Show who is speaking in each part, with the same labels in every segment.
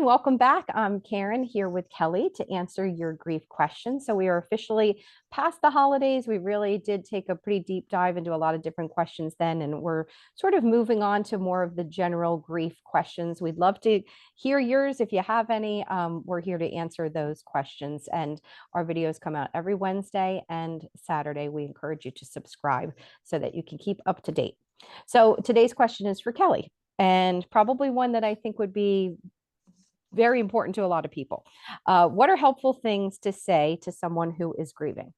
Speaker 1: and welcome back. I'm Karyn here with Kelly to answer your grief questions. So we are officially past the holidays. We really did take a pretty deep dive into a lot of different questions then, and we're sort of moving on to more of the general grief questions. We'd love to hear yours if you have any. We're here to answer those questions, and our videos come out every Wednesday and Saturday. We encourage you to subscribe so that you can keep up to date. So today's question is for Kelly, and probably one that I think would be very important to a lot of people. What are helpful things to say to someone who is grieving?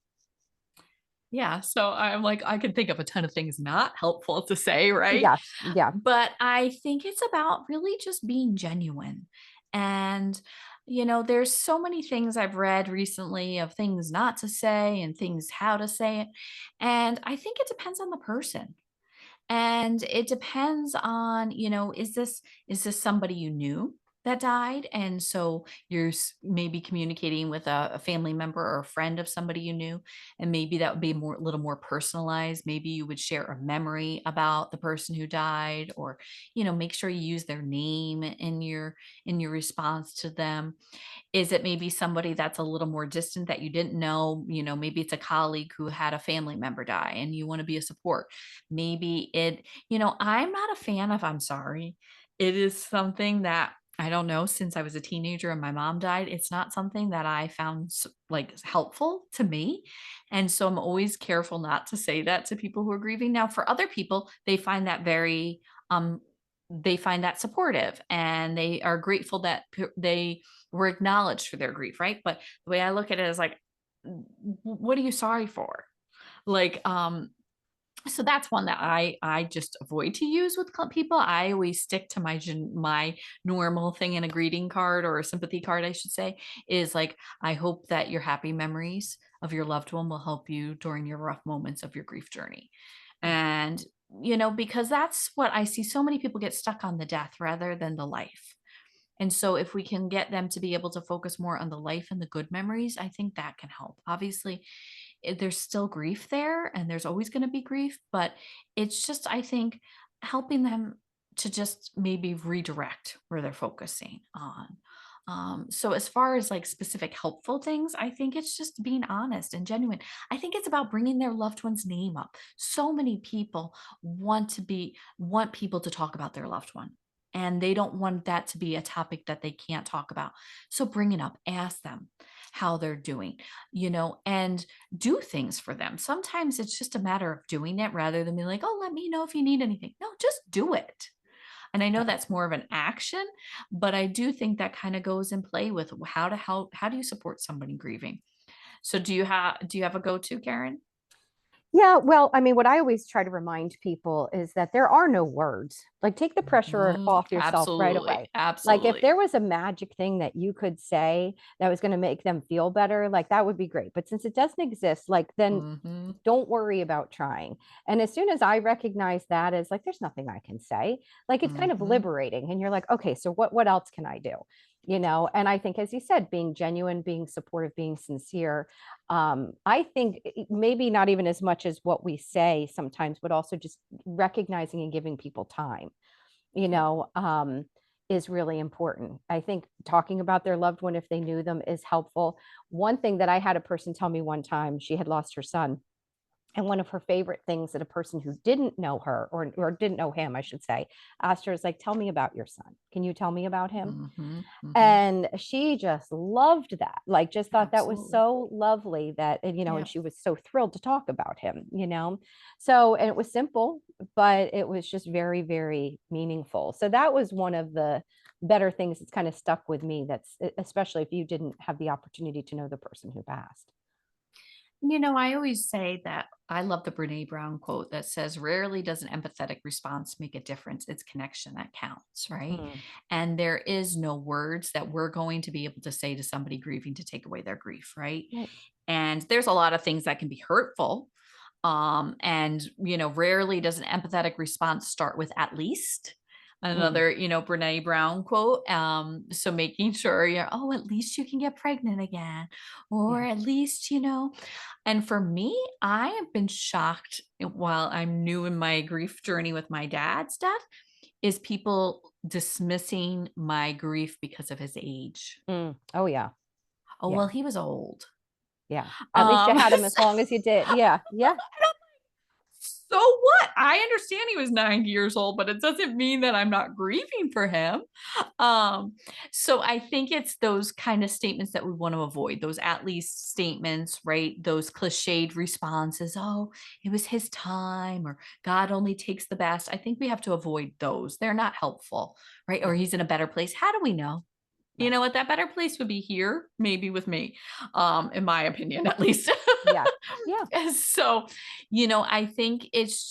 Speaker 2: Yeah, so I'm like, I can think of a ton of things not helpful to say, right?
Speaker 1: Yes, yeah,
Speaker 2: But I think it's about really just being genuine. And, there's so many things I've read recently of things not to say and things how to say it. And I think it depends on the person. And it depends on, is this somebody you knew that died? And so you're maybe communicating with a family member or a friend of somebody you knew, and maybe that would be a little more personalized. Maybe you would share a memory about the person who died, or make sure you use their name in your response to them. Is it maybe somebody that's a little more distant that you didn't know? Maybe it's a colleague who had a family member die and you want to be a support. Maybe I'm not a fan of I'm sorry. It is something that I don't know, since I was a teenager and my mom died, it's not something that I found like helpful to me. And so I'm always careful not to say that to people who are grieving. Now, for other people, um they find that supportive, and they are grateful that they were acknowledged for their grief, right? But the way I look at it is like, what are you sorry for? Like, so that's one that I just avoid to use with people. I always stick to my normal thing in a greeting card, or a sympathy card, I should say, is like, I hope that your happy memories of your loved one will help you during your rough moments of your grief journey. And because that's what I see, so many people get stuck on the death rather than the life. And so if we can get them to be able to focus more on the life and the good memories, I think that can help. Obviously, there's still grief there, and there's always going to be grief, but it's just, I think, helping them to just maybe redirect where they're focusing on. So as far as like specific helpful things, I think it's just being honest and genuine. I think it's about bringing their loved one's name up. So many people want people to talk about their loved one, and they don't want that to be a topic that they can't talk about. So bring it up, ask them how they're doing, and do things for them. Sometimes it's just a matter of doing it rather than being like, oh, let me know if you need anything. No, just do it. And I know that's more of an action, but I do think that kind of goes in play with how to help. How do you support somebody grieving? So do you have a go-to, Karen?
Speaker 1: yeah. Well, I mean, what I always try to remind people is that there are no words. Like, take the pressure off yourself right
Speaker 2: Absolutely.
Speaker 1: away. Like, if
Speaker 2: Absolutely.
Speaker 1: there was a magic thing that you could say that was going to make them feel better, like that would be great. But since it doesn't exist, like, then
Speaker 2: Hmm.
Speaker 1: don't worry about trying. And as soon as I recognize that as like, there's nothing I can say, like it's kind of
Speaker 2: Hmm.
Speaker 1: liberating. And you're like, okay, so what else can I do? And I think, as you said, being genuine, being supportive, being sincere, I think maybe not even as much as what we say sometimes, but also just recognizing and giving people time, you know, um, is really important. I think talking about their loved one, if they knew them, is helpful. One thing that I had a person tell me one time, she had lost her son. And one of her favorite things that a person who didn't know her, or didn't know him, I should say, asked her is like, tell me about your son. Can you tell me about him?
Speaker 2: Hmm. Hmm.
Speaker 1: And she just loved that, like just thought that was
Speaker 2: Absolutely.
Speaker 1: so lovely that, and
Speaker 2: Yeah.
Speaker 1: she was so thrilled to talk about him. So, and it was simple, but it was just very, very meaningful. So that was one of the better things that's kind of stuck with me. That's especially if you didn't have the opportunity to know the person who passed.
Speaker 2: I always say that I love the Brene Brown quote that says, rarely does an empathetic response make a difference. It's connection that counts, right?
Speaker 1: Mm.
Speaker 2: And there is no words that we're going to be able to say to somebody grieving to take away their grief, right?
Speaker 1: Right.
Speaker 2: And there's a lot of things that can be hurtful. And, rarely does an empathetic response start with at least.
Speaker 1: Mm.
Speaker 2: Another, Brene Brown quote. So making sure at least you can get pregnant again, or
Speaker 1: Yeah.
Speaker 2: at least, and for me, I have been shocked while I'm new in my grief journey with my dad's death. is people dismissing my grief because of his age.
Speaker 1: Oh yeah.
Speaker 2: Oh, well,
Speaker 1: Yeah.
Speaker 2: he was old.
Speaker 1: Yeah. At least you had him as
Speaker 2: So
Speaker 1: long as you did. Yeah. Yeah.
Speaker 2: so what? I understand he was 90 years old, but it doesn't mean that I'm not grieving for him. Um, so I think it's those kind of statements that we want to avoid, those at least statements, right? Those cliched responses, oh, it was his time, or God only takes the best. I think we have to avoid those. They're not helpful, right? Or
Speaker 1: Yeah.
Speaker 2: he's in a better place. How do we know? You
Speaker 1: Right.
Speaker 2: know what? That better place would be here, maybe with me, in my opinion, at least.
Speaker 1: Yeah. Yeah.
Speaker 2: So, I think it's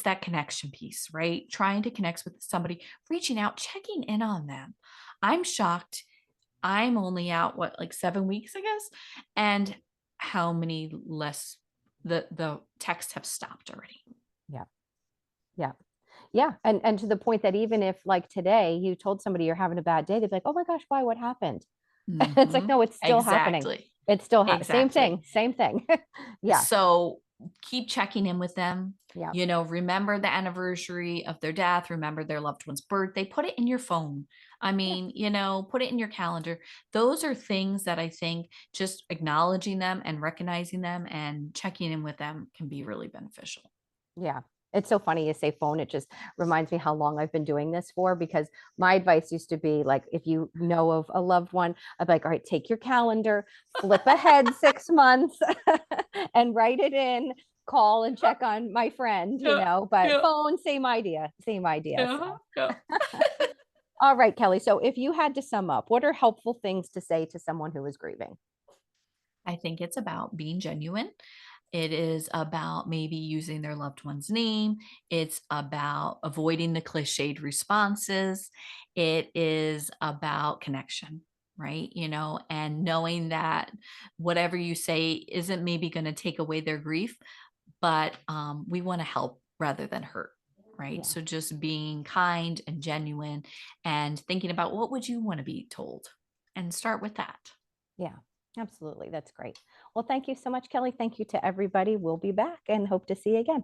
Speaker 2: that connection piece, right? Trying to connect with somebody, reaching out, checking in on them. I'm shocked. I'm only out what, like 7 weeks, I guess, and how many less the texts have stopped already.
Speaker 1: Yeah. Yeah. Yeah. And to the point that even if like today you told somebody you're having a bad day, they'd be like, oh my gosh, why? What happened? It's like,
Speaker 2: Mhm.
Speaker 1: no, it's still happening.
Speaker 2: Exactly.
Speaker 1: It's still same
Speaker 2: Exactly.
Speaker 1: thing. Same thing. Yeah.
Speaker 2: So keep checking in with them.
Speaker 1: Yeah.
Speaker 2: Remember the anniversary of their death, remember their loved one's birthday, put it in your phone. I
Speaker 1: Yeah.
Speaker 2: mean, put it in your calendar. Those are things that I think just acknowledging them and recognizing them and checking in with them can be really beneficial.
Speaker 1: Yeah. It's so funny you say phone. It just reminds me how long I've been doing this for because my advice used to be like, if you know of a loved one, I'd be like, all right, take your calendar, flip ahead 6 months and write it in, call and check on my friend,
Speaker 2: Yeah,
Speaker 1: but
Speaker 2: yeah,
Speaker 1: phone, same idea, same idea.
Speaker 2: yeah,
Speaker 1: So,
Speaker 2: yeah.
Speaker 1: all right, Kelly. So if you had to sum up, what are helpful things to say to someone who is grieving?
Speaker 2: I think it's about being genuine. It is about maybe using their loved one's name. It's about avoiding the cliched responses. It is about connection, right? And knowing that whatever you say isn't maybe going to take away their grief, but we want to help rather than hurt. Right.
Speaker 1: Yeah.
Speaker 2: So just being kind and genuine and thinking about what would you want to be told and start with that.
Speaker 1: Yeah. Absolutely. That's great. Well, thank you so much, Kelly. Thank you to everybody. We'll be back and hope to see you again.